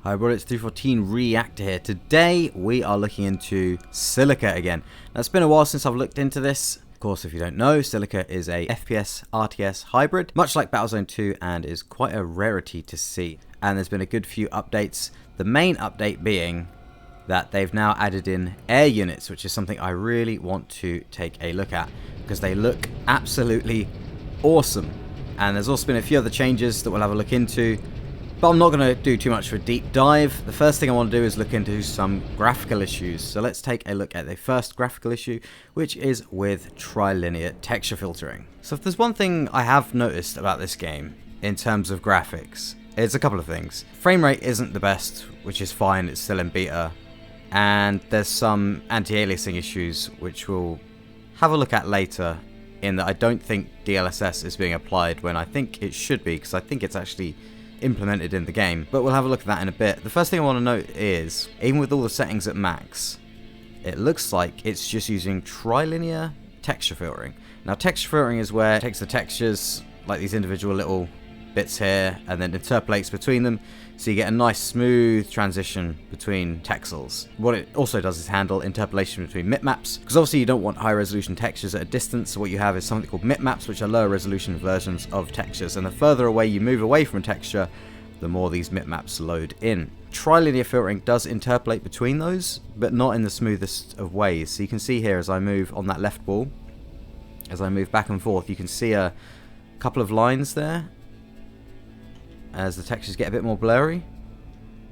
Hi everybody, it's 314 Reactor here. Today we are looking into Silica again. Now it's been a while since I've looked into this. Of course, if you don't know, Silica is a FPS RTS hybrid, much like Battlezone 2, and is quite a rarity to see. And there's been a good few updates. The main update being that they've now added in air units, which is something I really want to take a look at because they look absolutely awesome. And there's also been a few other changes that we'll have a look into. But I'm not going to do too much of a deep dive. The first thing I want to do is look into some graphical issues. So let's take a look at the first graphical issue, which is with Trilinear texture filtering. So if there's one thing I have noticed about this game in terms of graphics, it's a couple of things. Frame rate isn't the best, which is fine, it's still in beta. And there's some anti-aliasing issues, which we'll have a look at later, in that I don't think DLSS is being applied when I think it should be, because I think it's actually implemented in the game, but we'll have a look at that in a bit. The first thing I want to note is, even with all the settings at max, it looks like it's just using Trilinear texture filtering. Now texture filtering is where it takes the textures, like these individual little bits here, and then interpolates between them, so you get a nice smooth transition between texels. What it also does is handle interpolation between bitmaps, because obviously you don't want high resolution textures at a distance, so what you have is something called bitmaps, which are lower resolution versions of textures, and the further away you move away from a texture, the more these bitmaps load in. Trilinear filtering does interpolate between those, but not in the smoothest of ways. So you can see here as I move on that left wall, as I move back and forth, you can see a couple of lines there as the textures get a bit more blurry,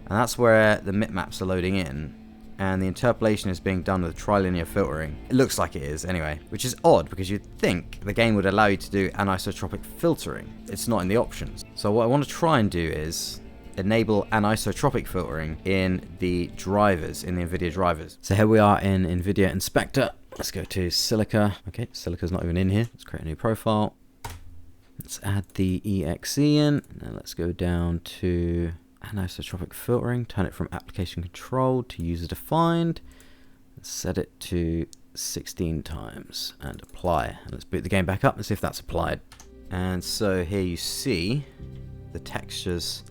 and that's where the bitmaps are loading in, and the interpolation is being done with Trilinear filtering. It looks like it is anyway, which is odd because you'd think the game would allow you to do anisotropic filtering. It's not in the options. So what I want to try and do is enable anisotropic filtering in the drivers, in the NVIDIA drivers. So here we are in NVIDIA Inspector. Let's go to Silica. Okay, Silica's not even in here. Let's create a new profile. Let's add the exe in, and let's go down to anisotropic filtering, turn it from application control to user defined, set it to 16 times, and apply. And let's boot the game back up and see if that's applied. And so here you see the textures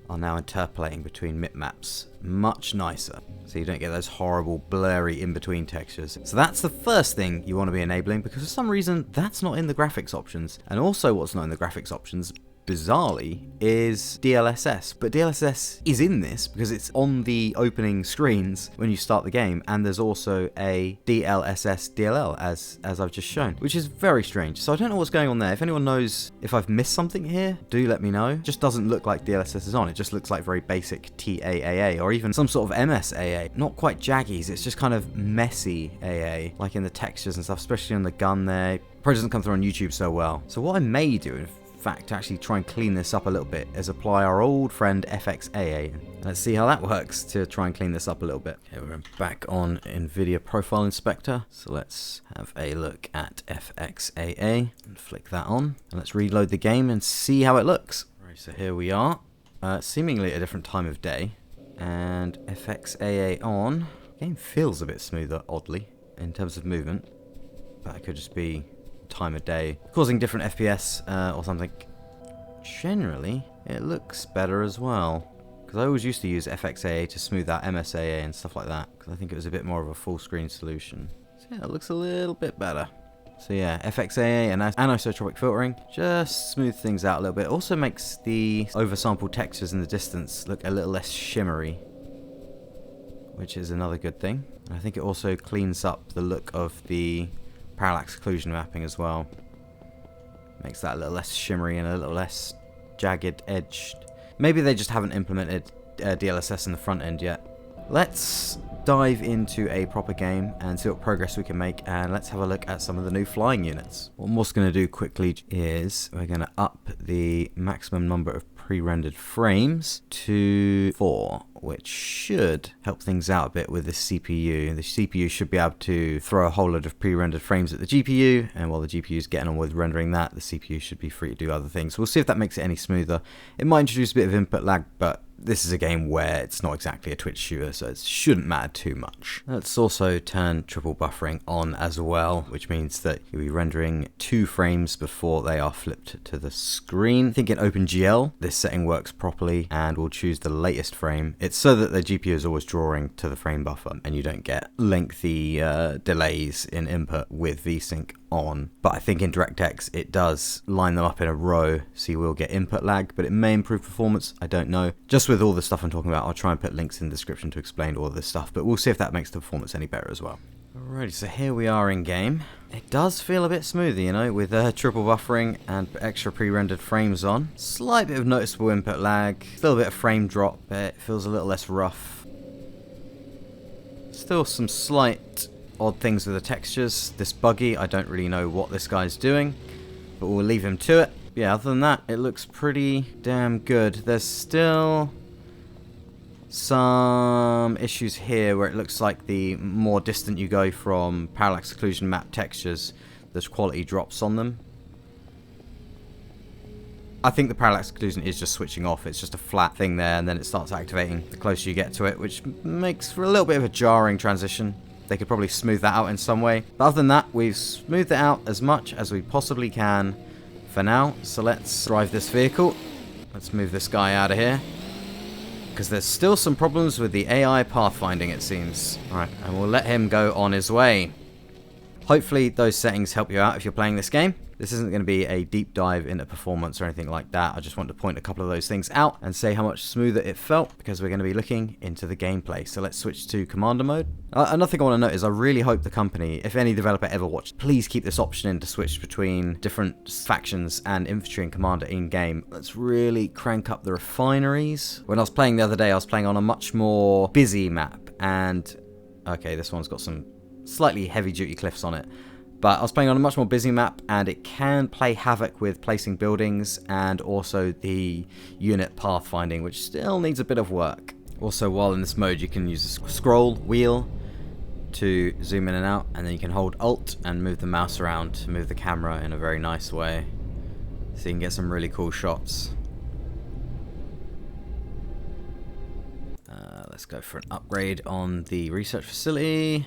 are now interpolating between bitmaps much nicer, so you don't get those horrible blurry in-between textures. So that's the first thing you want to be enabling, because for some reason that's not in the graphics options. And also what's not in the graphics options, bizarrely, is DLSS. But DLSS is in this because it's on the opening screens when you start the game, and there's also a DLSS DLL as I've just shown, which is very strange. So I don't know what's going on there. If anyone knows if I've missed something here, do let me know. It just doesn't look like DLSS is on. It just looks like very basic TAAA, or even some sort of MSAA. Not quite jaggies, it's just kind of messy AA, like in the textures and stuff, especially on the gun there. Probably doesn't come through on YouTube so well. So what I may do, in fact, to actually try and clean this up a little bit, is apply our old friend FXAA. Let's see how that works to try and clean this up a little bit. Okay, we're back on NVIDIA Profile Inspector, so let's have a look at FXAA and flick that on, and let's reload the game and see how it looks. Right, so here we are, seemingly at a different time of day, and FXAA on. The game feels a bit smoother, oddly, in terms of movement, but it could just be time of day causing different FPS or something. Generally it looks better as well, because I always used to use FXAA to smooth out MSAA and stuff like that, because I think it was a bit more of a full screen solution. So yeah, it looks a little bit better. So yeah, FXAA and anisotropic filtering just smooth things out a little bit. Also makes the oversampled textures in the distance look a little less shimmery, which is another good thing. And I think it also cleans up the look of the parallax occlusion mapping as well. Makes that a little less shimmery and a little less jagged edged. Maybe they just haven't implemented DLSS in the front end yet. Let's dive into a proper game and see what progress we can make, and let's have a look at some of the new flying units. What I'm also going to do quickly is we're going to up the maximum number of pre-rendered frames to 4, which should help things out a bit with the CPU. The CPU should be able to throw a whole load of pre-rendered frames at the GPU, and while the GPU is getting on with rendering that, the CPU should be free to do other things. We'll see if that makes it any smoother. It might introduce a bit of input lag, but this is a game where it's not exactly a twitch shooter, so it shouldn't matter too much. Let's also turn triple buffering on as well, which means that you'll be rendering 2 frames before they are flipped to the screen. I think in OpenGL, this setting works properly, and we'll choose the latest frame. It's so that the GPU is always drawing to the frame buffer, and you don't get lengthy delays in input with VSync on. But I think in DirectX it does line them up in a row, so you will get input lag, but it may improve performance, I don't know. Just with all the stuff I'm talking about, I'll try and put links in the description to explain all of this stuff, but we'll see if that makes the performance any better as well. Alrighty, so here we are in game. It does feel a bit smoother, you know, with triple buffering and extra pre-rendered frames on. Slight bit of noticeable input lag, still a bit of frame drop, but it feels a little less rough. Still some slight odd things with the textures. This buggy, I don't really know what this guy's doing, but we'll leave him to it. Yeah, other than that, it looks pretty damn good. There's still some issues here where it looks like the more distant you go from parallax occlusion map textures, there's quality drops on them. I think the parallax occlusion is just switching off. It's just a flat thing there, and then it starts activating the closer you get to it, which makes for a little bit of a jarring transition. They could probably smooth that out in some way. But other than that, we've smoothed it out as much as we possibly can for now. So let's drive this vehicle. Let's move this guy out of here, because there's still some problems with the AI pathfinding, it seems. Alright, and we'll let him go on his way. Hopefully those settings help you out if you're playing this game. This isn't going to be a deep dive into performance or anything like that. I just want to point a couple of those things out and say how much smoother it felt, because we're going to be looking into the gameplay. So let's switch to commander mode. Another thing I want to note is I really hope the company, if any developer ever watched, please keep this option in to switch between different factions and infantry and commander in game. Let's really crank up the refineries. When I was playing the other day, I was playing on a much more busy map, and okay, this one's got some slightly heavy duty cliffs on it. But I was playing on a much more busy map, and it can play havoc with placing buildings and also the unit pathfinding, which still needs a bit of work. Also, while in this mode, you can use a scroll wheel to zoom in and out, and then you can hold Alt and move the mouse around to move the camera in a very nice way, so you can get some really cool shots. Let's go for an upgrade on the research facility.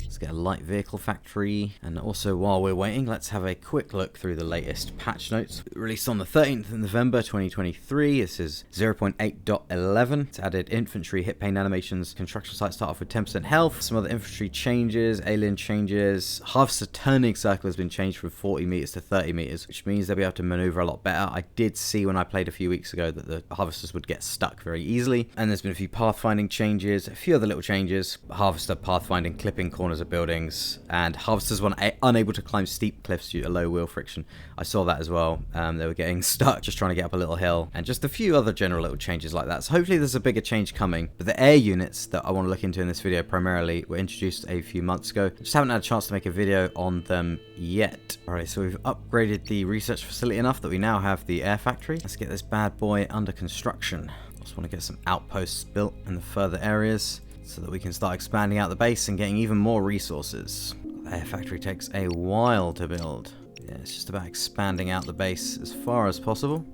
Let's get a light vehicle factory. And also, while we're waiting, let's have a quick look through the latest patch notes. Released on the 13th of November 2023. This is 0.8.11. It's added infantry hit pain animations. Construction sites start off with 10% health. Some other infantry changes, alien changes. Harvester turning circle has been changed from 40 meters to 30 meters, which means they'll be able to maneuver a lot better. I did see when I played a few weeks ago that the harvesters would get stuck very easily. And there's been a few pathfinding changes, a few other little changes. Harvester pathfinding, clipping corners of buildings, and harvesters were unable to climb steep cliffs due to low wheel friction. I saw that as well. They were getting stuck just trying to get up a little hill, and just a few other general little changes like that. So hopefully there's a bigger change coming. But the air units that I want to look into in this video primarily were introduced a few months ago. Just haven't had a chance to make a video on them yet. Alright, so we've upgraded the research facility enough that we now have the air factory. Let's get this bad boy under construction. Just want to get some outposts built in the further areas, so that we can start expanding out the base and getting even more resources. The air factory takes a while to build. Yeah, it's just about expanding out the base as far as possible.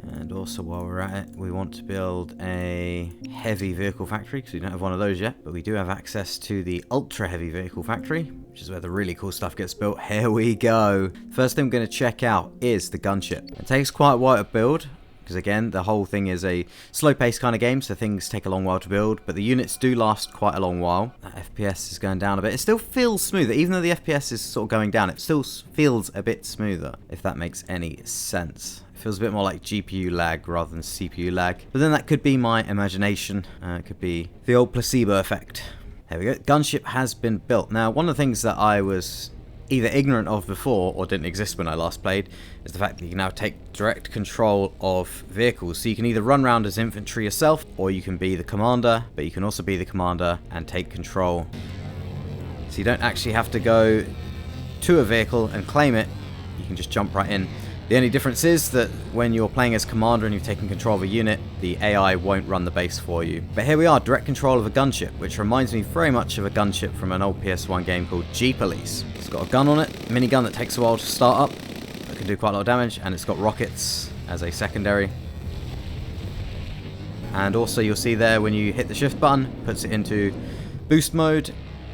And also, while we're at it, we want to build a heavy vehicle factory, because we don't have one of those yet, but we do have access to the ultra heavy vehicle factory, which is where the really cool stuff gets built. Here we go. First thing I'm going to check out is the gunship. It takes quite a while to build, because again, the whole thing is a slow-paced kind of game, so things take a long while to build, but the units do last quite a long while. That FPS is going down a bit. It still feels smoother. Even though the FPS is sort of going down, it still feels a bit smoother, if that makes any sense. It feels a bit more like GPU lag rather than CPU lag. But then that could be my imagination. It could be the old placebo effect. There we go. Gunship has been built. Now, one of the things that I was either ignorant of before or didn't exist when I last played is the fact that you can now take direct control of vehicles. So you can either run around as infantry yourself, or you can be the commander, but you can also be the commander and take control. So you don't actually have to go to a vehicle and claim it, you can just jump right in. The only difference is that when you're playing as commander and you've taken control of a unit, the AI won't run the base for you. But here we are, direct control of a gunship, which reminds me very much of a gunship from an old PS1 game called G-Police. It's got a gun on it, a minigun that takes a while to start up, that can do quite a lot of damage, and it's got rockets as a secondary. And also you'll see there when you hit the shift button, puts it into boost mode,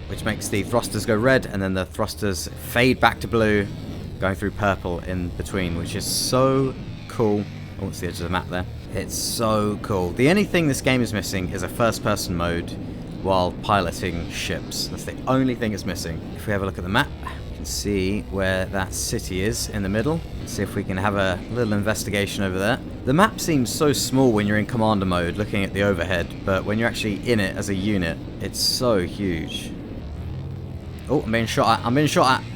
which makes the thrusters go red, and then the thrusters fade back to blue, going through purple in between, which is so cool. Oh, it's the edge of the map there. It's so cool. The only thing this game is missing is a first-person mode while piloting ships. That's the only thing it's missing. If we have a look at the map, you can see where that city is in the middle. Let's see if we can have a little investigation over there. The map seems so small when you're in commander mode, looking at the overhead, but when you're actually in it as a unit, it's so huge. Oh, I'm being shot at. I'm being shot at.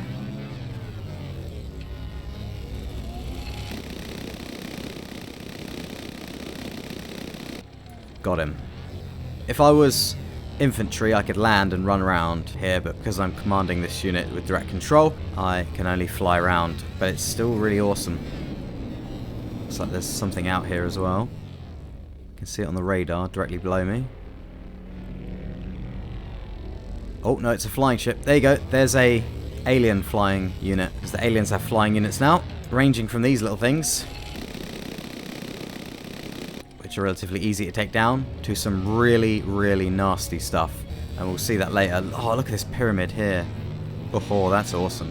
Got him. If I was infantry, I could land and run around here, but because I'm commanding this unit with direct control, I can only fly around. But it's still really awesome. Looks like there's something out here as well. You can see it on the radar directly below me. Oh, no, it's a flying ship. There you go. There's a alien flying unit. Because the aliens have flying units now, ranging from these little things, which are relatively easy to take down, to some really, really nasty stuff. And we'll see that later. Oh, look at this pyramid here. Oh, that's awesome.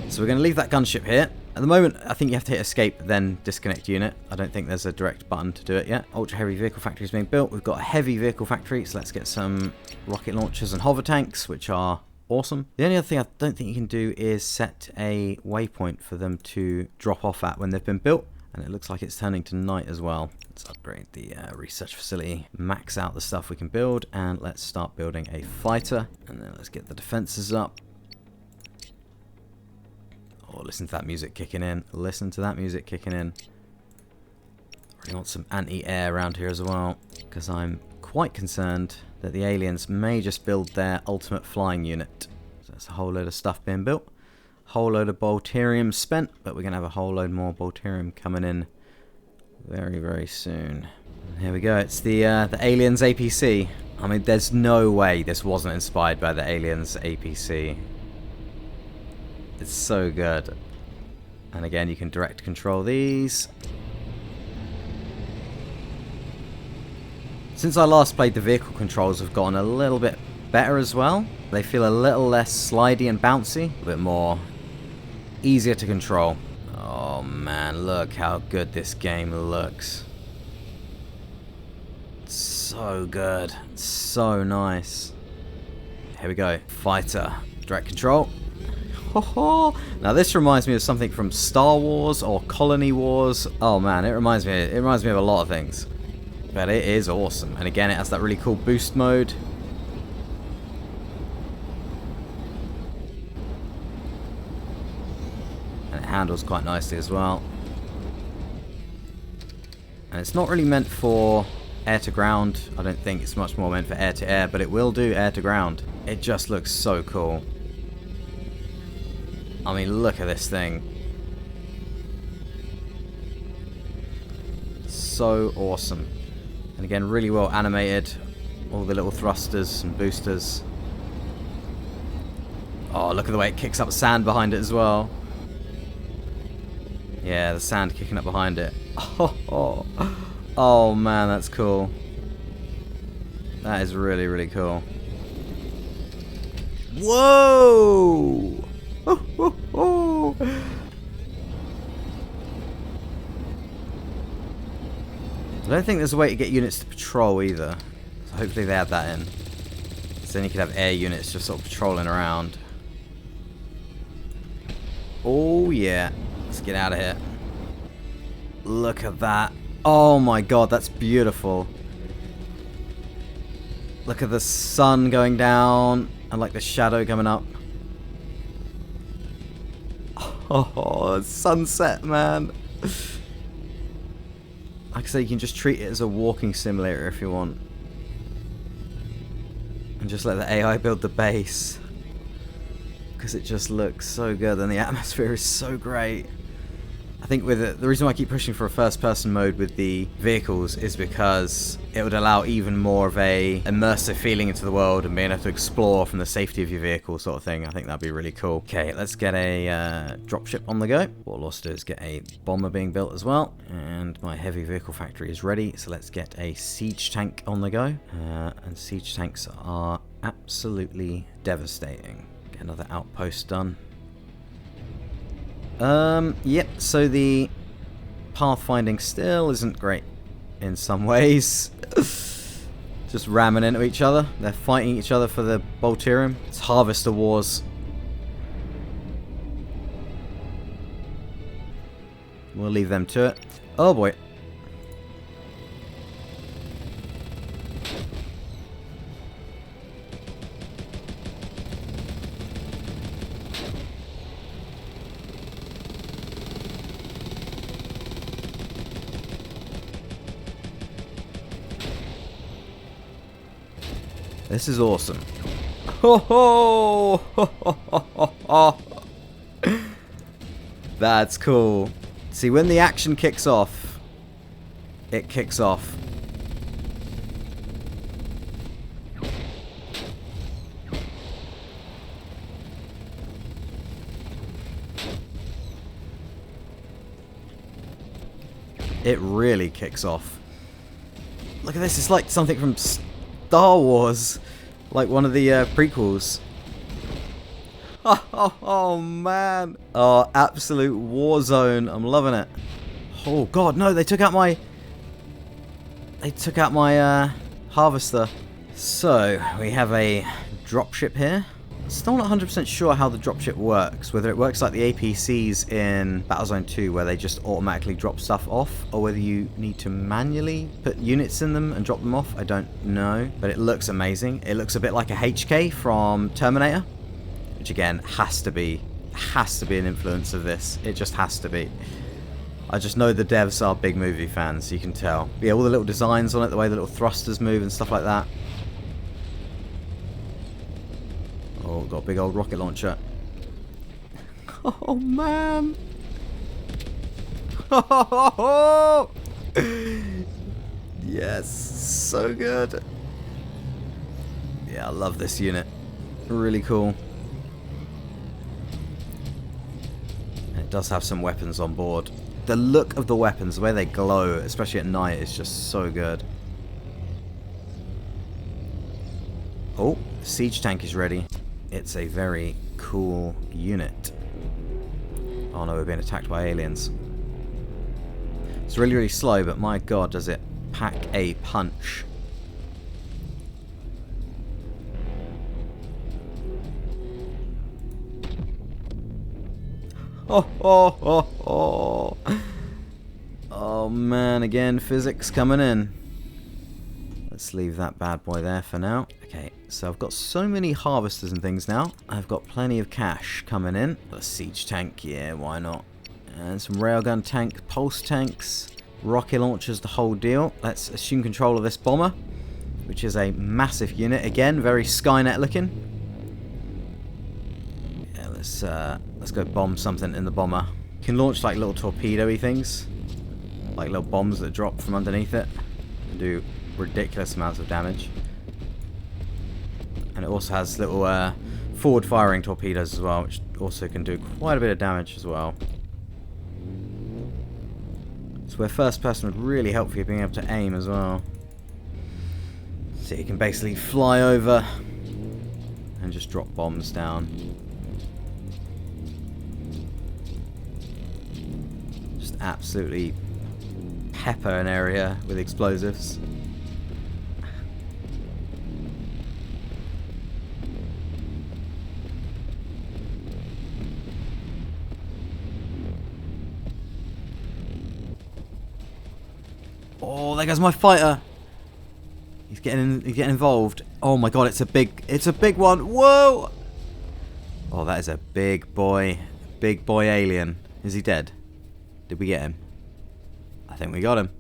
So we're going to leave that gunship here. At the moment, I think you have to hit escape, then disconnect unit. I don't think there's a direct button to do it yet. Ultra heavy vehicle factory is being built. We've got a heavy vehicle factory, so let's get some rocket launchers and hover tanks, which are awesome. The only other thing I don't think you can do is set a waypoint for them to drop off at when they've been built. And it looks like it's turning to night as well. Let's upgrade the research facility, max out the stuff we can build, and let's start building a fighter. And then let's get the defenses up. Oh, listen to that music kicking in. Listen to that music kicking in. Really want some anti-air around here as well, because I'm quite concerned that the aliens may just build their ultimate flying unit. So that's a whole load of stuff being built. Whole load of Baltarium spent, but we're going to have a whole load more Baltarium coming in very, very soon. And here we go. It's the Aliens APC. I mean, there's no way this wasn't inspired by the Aliens APC. It's so good. And again, you can direct control these. Since I last played, the vehicle controls have gotten a little bit better as well. They feel a little less slidey and bouncy, a bit more easier to control. Oh man, look how good this game looks. So good. So nice. Here we go. Fighter. Direct control. Now this reminds me of something from Star Wars or Colony Wars. Oh man, it reminds me of a lot of things. But it is awesome. And again, it has that really cool boost mode. And it handles quite nicely as well. And it's not really meant for air to ground. I don't think it's much more meant for air to air, but it will do air to ground. It just looks so cool. I mean, look at this thing. So awesome. And again, really well animated. All the little thrusters and boosters. Oh, look at the way it kicks up sand behind it as well. Yeah, the sand kicking up behind it. Oh man, that's cool. That is really, really cool. Whoa! I don't think there's a way to get units to patrol either. So hopefully they add that in. So then you could have air units just sort of patrolling around. Oh yeah. Let's get out of here. Look at that. Oh my god, that's beautiful. Look at the sun going down and like the shadow coming up. Oh, sunset, man. Like I say, you can just treat it as a walking simulator if you want. And just let the AI build the base. Because it just looks so good and the atmosphere is so great. I think with the reason why I keep pushing for a first-person mode with the vehicles is because it would allow even more of a immersive feeling into the world and being able to explore from the safety of your vehicle sort of thing. I think that'd be really cool. Okay, let's get a dropship on the go. What we'll also do is get a bomber being built as well. And my heavy vehicle factory is ready, so let's get a siege tank on the go. And siege tanks are absolutely devastating. Get another outpost done. Yep, so the pathfinding still isn't great in some ways. Just ramming into each other. They're fighting each other for the Baltarus. It's Harvester Wars. We'll leave them to it. Oh boy. This is awesome. Ho ho! Ho, ho, ho, ho, ho. That's cool. See, when the action kicks off, it kicks off. It really kicks off. Look at this, it's like something from Star Wars, like one of the prequels. Oh man. Oh, absolute war zone. I'm loving it. Oh god, no, they took out my harvester. So, we have a dropship here. Still not 100% sure how the dropship works, whether it works like the APCs in Battlezone 2 where they just automatically drop stuff off, or whether you need to manually put units in them and drop them off. I don't know, but it looks amazing. It looks a bit like a HK from Terminator, which again has to be an influence of this. It just has to be. I just know the devs are big movie fans, you can tell. But yeah, all the little designs on it, the way the little thrusters move and stuff like that. Oh, got a big old rocket launcher. Oh, man. Yes, so good. Yeah, I love this unit. Really cool. And it does have some weapons on board. The look of the weapons, the way they glow, especially at night, is just so good. Oh, the siege tank is ready. It's a very cool unit. Oh no, we're being attacked by aliens. It's really, really slow, but my god, does it pack a punch. Oh man, again, physics coming in. Let's leave that bad boy there for now. Okay, so I've got so many harvesters and things now. I've got plenty of cash coming in. A siege tank, yeah, why not? And some railgun tank, pulse tanks, rocket launchers, the whole deal. Let's assume control of this bomber, which is a massive unit. Again, very Skynet looking. Yeah, let's go bomb something in the bomber. You can launch like little torpedo-y things, like little bombs that drop from underneath it and do ridiculous amounts of damage. And it also has little forward firing torpedoes as well, which also can do quite a bit of damage as well. So where first person would really help you being able to aim as well. So you can basically fly over and just drop bombs down. Just absolutely pepper an area with explosives. Oh, there goes my fighter. He's getting involved. Oh my god, it's a big one. Whoa! Oh, that is a big boy alien. Is he dead? Did we get him? I think we got him.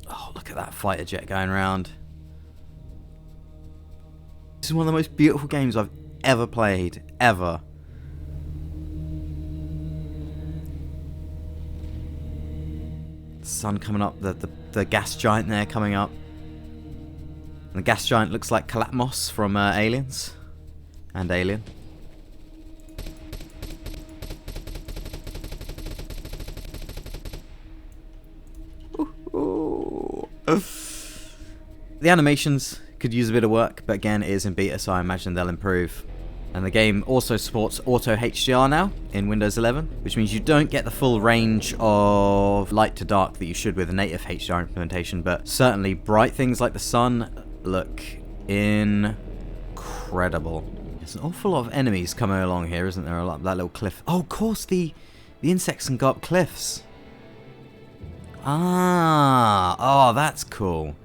Oh, look at that fighter jet going around. This is one of the most beautiful games I've ever played, ever. sun coming up, the gas giant there coming up. And the gas giant looks like Kalatmos from Aliens and Alien. The animations could use a bit of work, but again, it is in beta, so I imagine they'll improve. And the game also supports auto HDR now in Windows 11, which means you don't get the full range of light to dark that you should with a native HDR implementation, but certainly bright things like the sun look incredible. There's an awful lot of enemies coming along here, isn't there? That little cliff. Oh, of course, the insects can go up cliffs. Ah, oh, that's cool.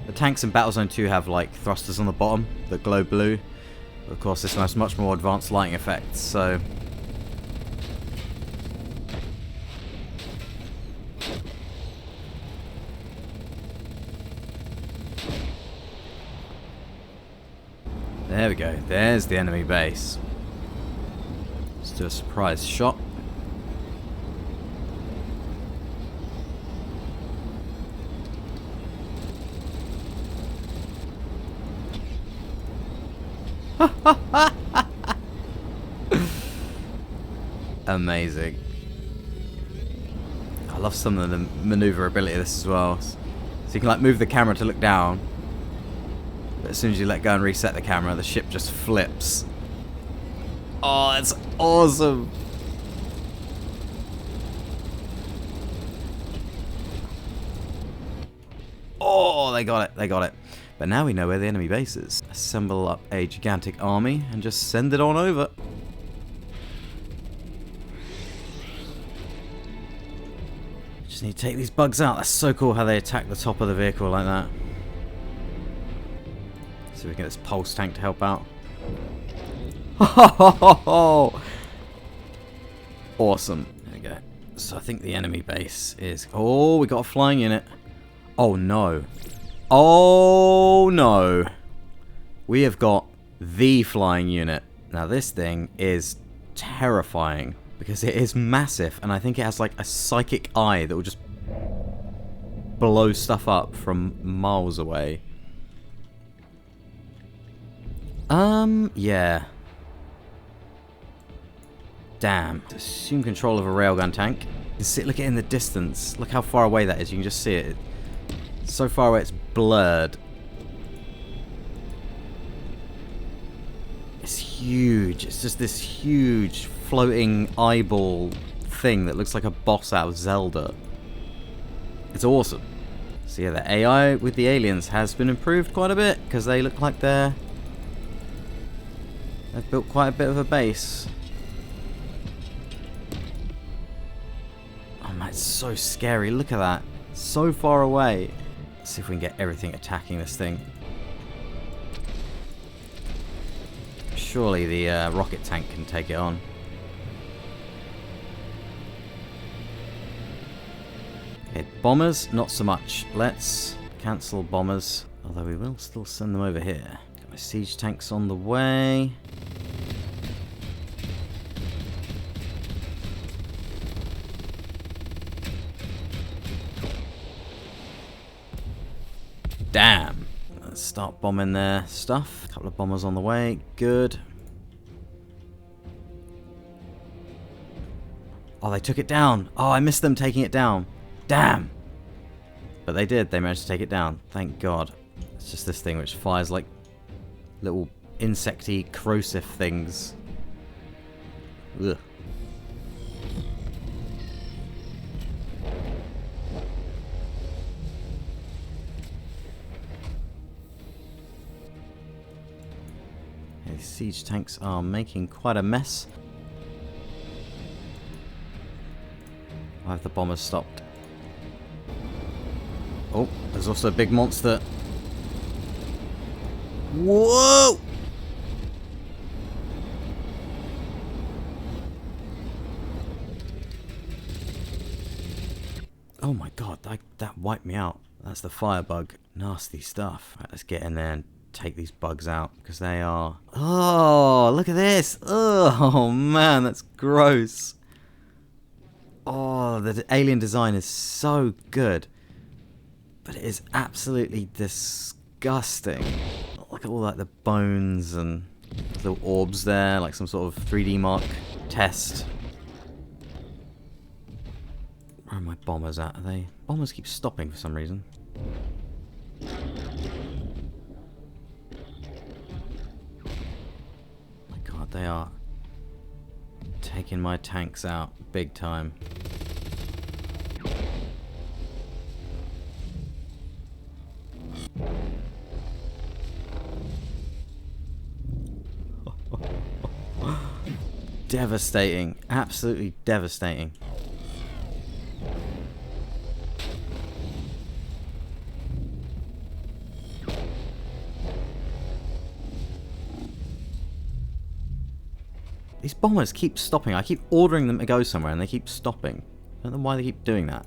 The tanks in Battlezone 2 have like thrusters on the bottom that glow blue. But of course, this one has much more advanced lighting effects, so... There we go. There's the enemy base. Let's do a surprise shot. Amazing. I love some of the maneuverability of this as well. So you can like move the camera to look down, but as soon as you let go and reset the camera, the ship just flips. Oh, that's awesome. Oh, they got it. They got it. But now we know where the enemy base is. Assemble up a gigantic army and just send it on over. Just need to take these bugs out. That's so cool how they attack the top of the vehicle like that. See if we can get this pulse tank to help out. Awesome. There we go. So I think the enemy base is... Oh, we got a flying unit. Oh no. Oh no. We have got the flying unit. Now this thing is terrifying because it is massive, and I think it has like a psychic eye that will just blow stuff up from miles away. Yeah. Damn. Assume control of a railgun tank. You can see, look at it in the distance. Look how far away that is. You can just see it. It's so far away it's blurred. It's huge. It's just this huge floating eyeball thing that looks like a boss out of Zelda. It's awesome. So yeah, the AI with the aliens has been improved quite a bit because they look like they've built quite a bit of a base. Oh man, it's so scary. Look at that. So far away. Let's see if we can get everything attacking this thing. Surely the rocket tank can take it on. Okay, bombers, not so much. Let's cancel bombers. Although we will still send them over here. Got my siege tanks on the way. Damn. Let's start bombing their stuff. A couple of bombers on the way. Good. Oh, they took it down. Oh, I missed them taking it down. Damn. But they did. They managed to take it down. Thank God. It's just this thing which fires like little insecty corrosive things. Ugh. These siege tanks are making quite a mess. Why have the bombers stopped? Oh, there's also a big monster. Whoa! Oh my god, that wiped me out. That's the firebug. Nasty stuff. Right, let's get in there and take these bugs out because they are... Oh, look at this. Oh man, that's gross. Oh, the alien design is so good. But it is absolutely disgusting. Look at all like the bones and little orbs there, like some sort of 3D Mark test. Where are my bombers at? Are they? Bombers keep stopping for some reason. My god, they are taking my tanks out big time. Devastating. Absolutely devastating. These bombers keep stopping. I keep ordering them to go somewhere and they keep stopping. I don't know why they keep doing that.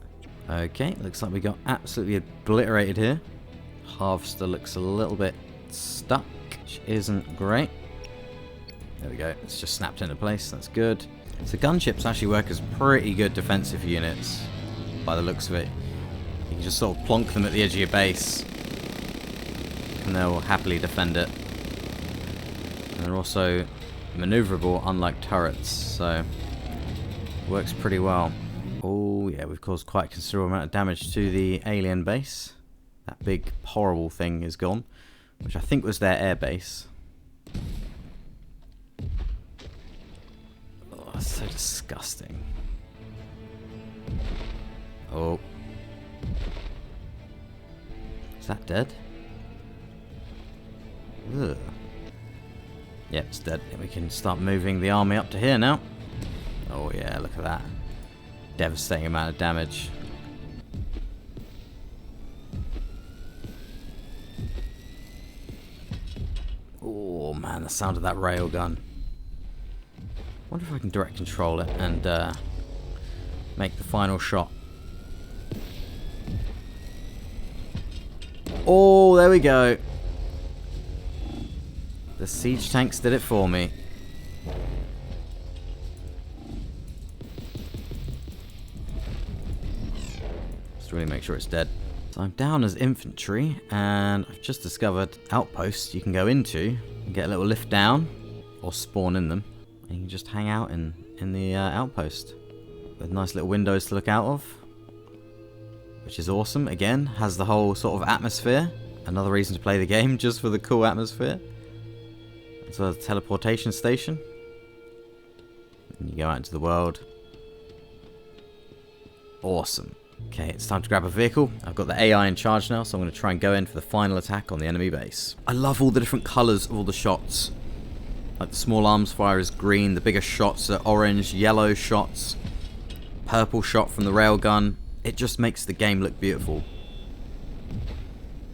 Okay, looks like we got absolutely obliterated here. Harvester looks a little bit stuck, which isn't great. There we go. It's just snapped into place. That's good. So gunships actually work as pretty good defensive units by the looks of it. You can just sort of plonk them at the edge of your base and they'll happily defend it. And they're also maneuverable, unlike turrets, so works pretty well. Oh yeah, we've caused quite a considerable amount of damage to the alien base. That big horrible thing is gone, which I think was their air base. Oh, that's so disgusting. Oh. Is that dead? Ugh. Yep, it's dead. We can start moving the army up to here now. Oh yeah, look at that. Devastating amount of damage. Oh man, the sound of that railgun. Wonder if I can direct control it and make the final shot. Oh, there we go. The siege tanks did it for me. Just really make sure it's dead. So I'm down as infantry, and I've just discovered outposts you can go into and get a little lift down, or spawn in them, and you can just hang out in the outpost with nice little windows to look out of, which is awesome. Again, has the whole sort of atmosphere. Another reason to play the game, just for the cool atmosphere. As well as a teleportation station. And you go out into the world. Awesome. Okay, it's time to grab a vehicle. I've got the AI in charge now, so I'm going to try and go in for the final attack on the enemy base. I love all the different colours of all the shots. Like the small arms fire is green, the bigger shots are orange, yellow shots, purple shot from the railgun. It just makes the game look beautiful.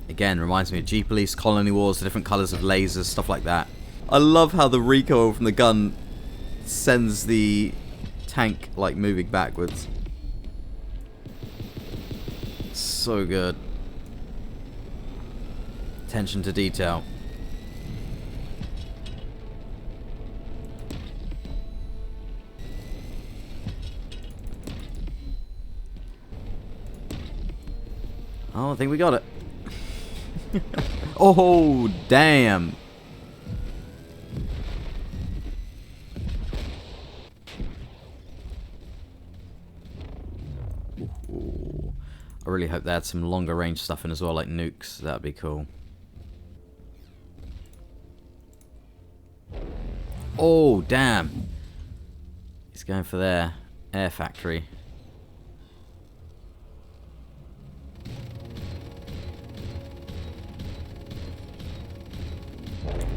Again, reminds me of G-Police, Colony Wars, the different colours of lasers, stuff like that. I love how the recoil from the gun sends the tank like moving backwards. So good. Attention to detail. Oh, I think we got it. Oh, damn. Ooh. I really hope they had some longer range stuff in as well, like nukes. That'd be cool. Oh, damn. He's going for their air factory.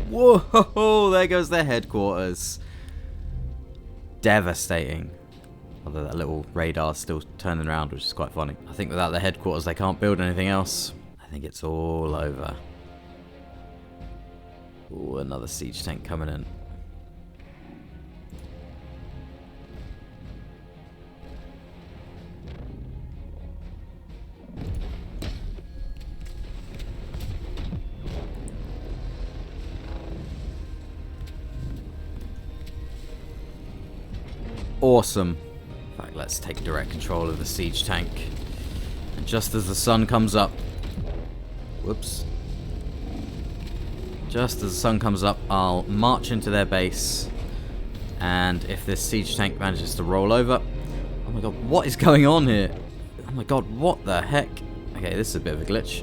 Whoa, there goes their headquarters. Devastating. Although that little radar's still turning around, which is quite funny. I think without their headquarters they can't build anything else. I think it's all over. Ooh, another siege tank coming in. Awesome. In fact, let's take direct control of the siege tank. And just as the sun comes up... Whoops. Just as the sun comes up, I'll march into their base. And if this siege tank manages to roll over... Oh my god, what is going on here? Oh my god, what the heck? Okay, this is a bit of a glitch.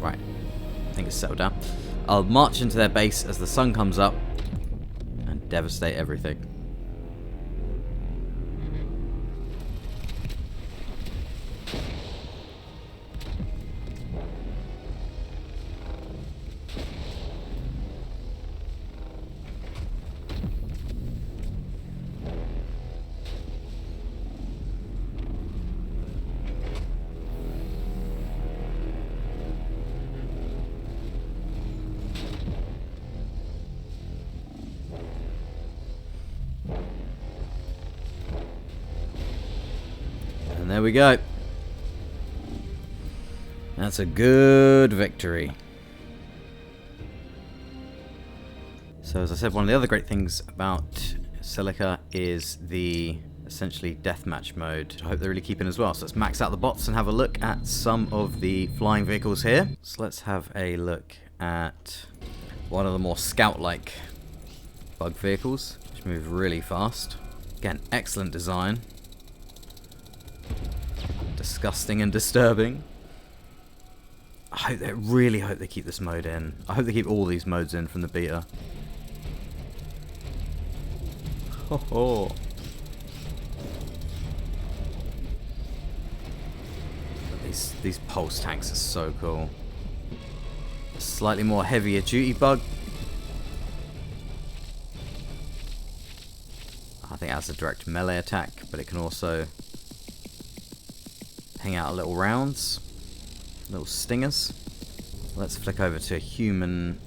Right. I think it's settled down. I'll march into their base as the sun comes up and devastate everything. And there we go. That's a good victory. So as I said, one of the other great things about Silica is the essentially deathmatch mode. I hope they're really keeping as well. So let's max out the bots and have a look at some of the flying vehicles here. So let's have a look at one of the more scout-like bug vehicles, which move really fast. Again, excellent design. Disgusting and disturbing. I really hope they keep this mode in. I hope they keep all these modes in from the beta. Ho ho. These pulse tanks are so cool. A slightly more heavier duty bug. I think that's a direct melee attack, but it can also hang out little rounds, little stingers. Let's flick over to a human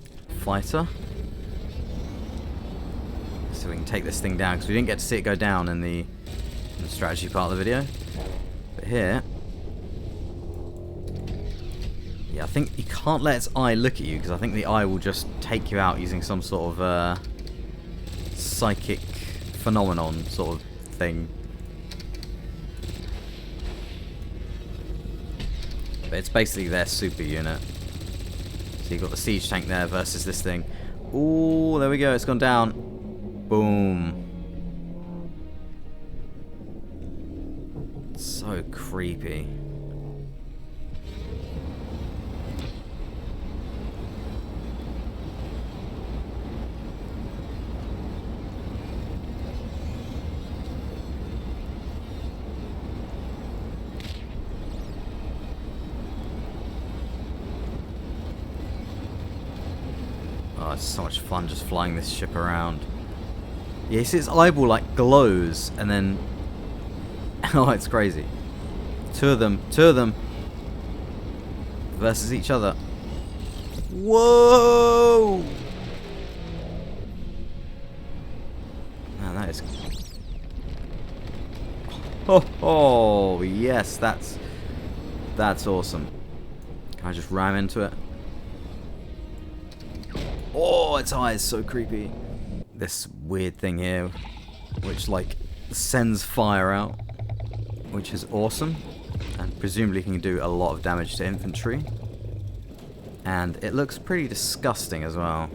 fighter. So we can take this thing down, because we didn't get to see it go down in the strategy part of the video. But here, yeah, I think you can't let its eye look at you, because I think the eye will just take you out using some sort of psychic phenomenon sort of thing. But it's basically their super unit. So you've got the siege tank there versus this thing. Ooh, there we go, it's gone down. Boom. So creepy. Oh, it's so much fun just flying this ship around. Yeah, you see its eyeball like glows and then... Oh, it's crazy. Two of them versus each other. Whoa! Man, that is... Oh, yes, that's awesome. Can I just ram into it? Oh, its eye is so creepy. This weird thing here, which like sends fire out, which is awesome, and presumably can do a lot of damage to infantry. And it looks pretty disgusting as well.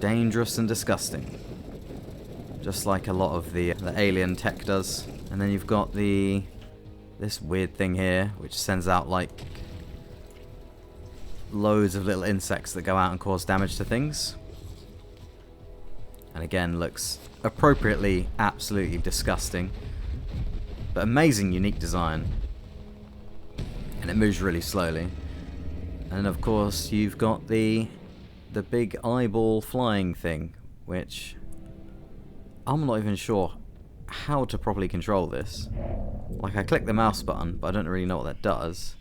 Dangerous and disgusting. Just like a lot of the alien tech does. And then you've got this weird thing here, which sends out like loads of little insects that go out and cause damage to things. And again, looks appropriately absolutely disgusting. But amazing unique design. And it moves really slowly. And of course you've got the big eyeball flying thing, which I'm not even sure how to properly control this. Like, I click the mouse button, but I don't really know what that does.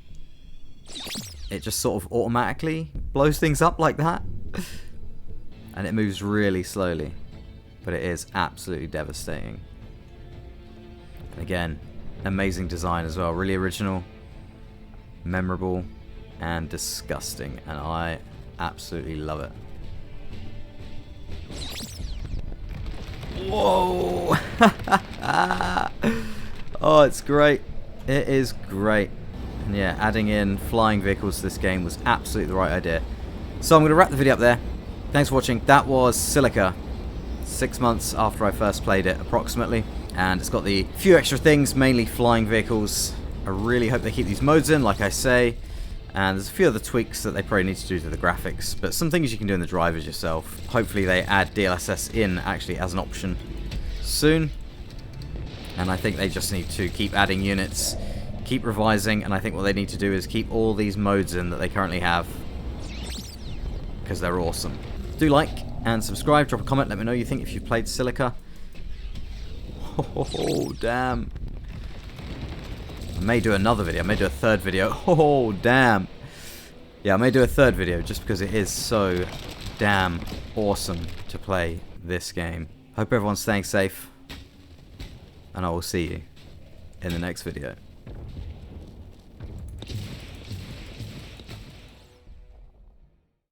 It just sort of automatically blows things up like that. And it moves really slowly. But it is absolutely devastating. And again, amazing design as well. Really original, memorable, and disgusting. And I absolutely love it. Whoa! Oh, it's great. It is great. And yeah, adding in flying vehicles to this game was absolutely the right idea. So I'm going to wrap the video up there. Thanks for watching. That was Silica. 6 months after I first played it, approximately. And it's got the few extra things, mainly flying vehicles. I really hope they keep these modes in, like I say. And there's a few other tweaks that they probably need to do to the graphics, but some things you can do in the drivers yourself. Hopefully they add DLSS in actually as an option soon. And I think they just need to keep adding units, keep revising, and I think what they need to do is keep all these modes in that they currently have, because they're awesome. Do like and subscribe, drop a comment, let me know what you think if you've played Silica. Oh, damn. I may do another video. I may do a third video. Oh, damn. Yeah, I may do a third video just because it is so damn awesome to play this game. Hope everyone's staying safe. And I will see you in the next video.